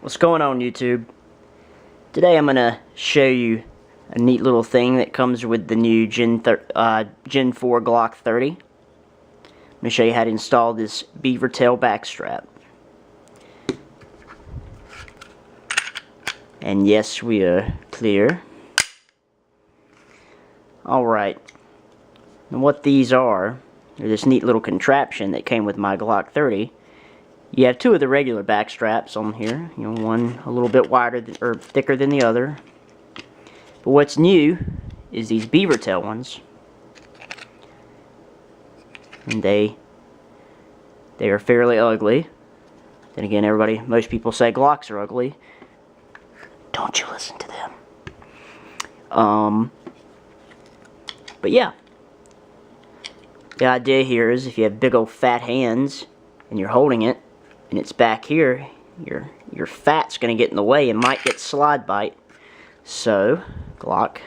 What's going on, YouTube? Today I'm going to show you a neat little thing that comes with the new Gen 4 Glock 30. I'm going to show you how to install this Beavertail backstrap. And yes, we are clear. Alright. And what these are, they're this neat little contraption that came with my Glock 30. You have two of the regular back straps on here. You know, one a little bit wider or thicker than the other. But what's new is these Beavertail ones. And they are fairly ugly. Then again, most people say Glocks are ugly. Don't you listen to them. But yeah. The idea here is if you have big old fat hands and you're holding it, and it's back here, your fat's going to get in the way and might get slide bite. So, Glock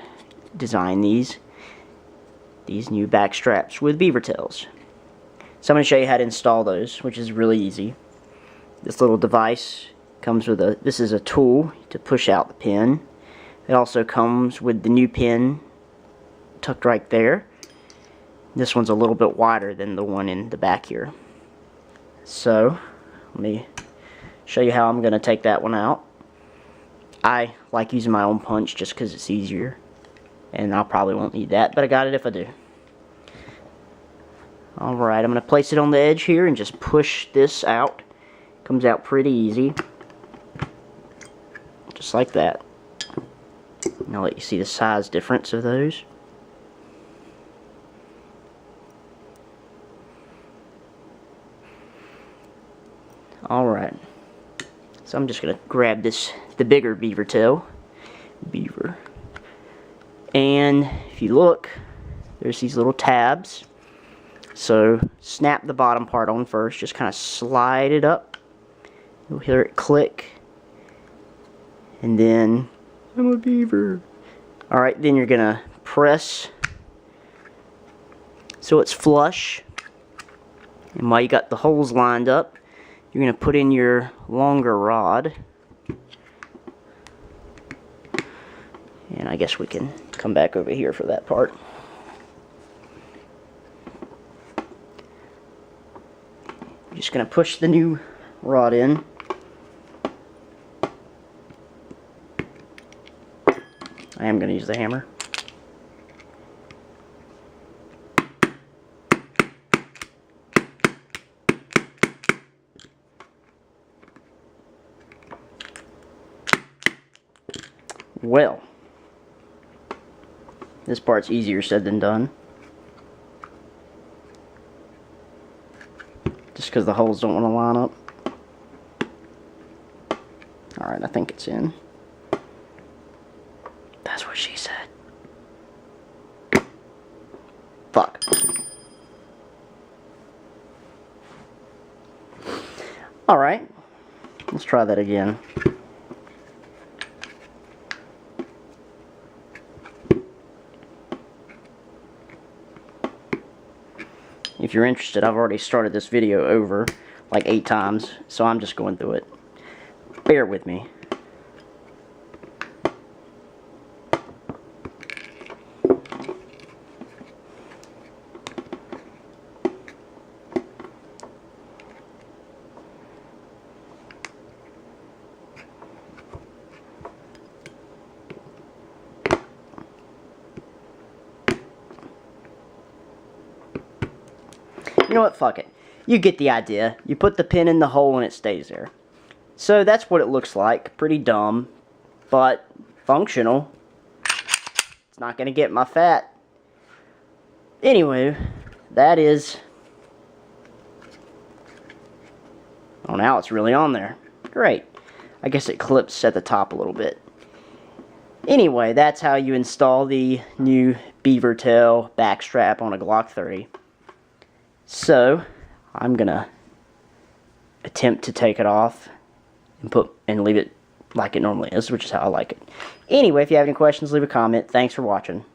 designed these new back straps with Beavertails. So I'm going to show you how to install those, which is really easy. This little device comes with this is a tool to push out the pin. It also comes with the new pin tucked right there. This one's a little bit wider than the one in the back here. So, let me show you how I'm going to take that one out. I like using my own punch just because it's easier. And I probably won't need that, but I got it if I do. Alright, I'm going to place it on the edge here and just push this out. Comes out pretty easy. Just like that. And I'll let you see the size difference of those. Alright, so I'm just going to grab the bigger Beavertail. And if you look, there's these little tabs. So snap the bottom part on first, just kind of slide it up. You'll hear it click. And then, I'm a beaver. Alright, then you're going to press so it's flush. And while you got the holes lined up, you're going to put in your longer rod. And I guess we can come back over here for that part. You're just going to push the new rod in. I am going to use the hammer. Well, this part's easier said than done. Just because the holes don't want to line up. Alright, I think it's in. That's what she said. Fuck. Alright, let's try that again. If you're interested, I've already started this video over like 8 times, so I'm just going through it. Bear with me. You know what, fuck it. You get the idea. You put the pin in the hole and it stays there. So that's what it looks like. Pretty dumb, but functional. It's not going to get my fat. Anyway, that is... Oh, now it's really on there. Great. I guess it clips at the top a little bit. Anyway, that's how you install the new Beavertail backstrap on a Glock 30. So, I'm gonna attempt to take it off and leave it like it normally is, which is how I like it. Anyway, if you have any questions, leave a comment. Thanks for watching.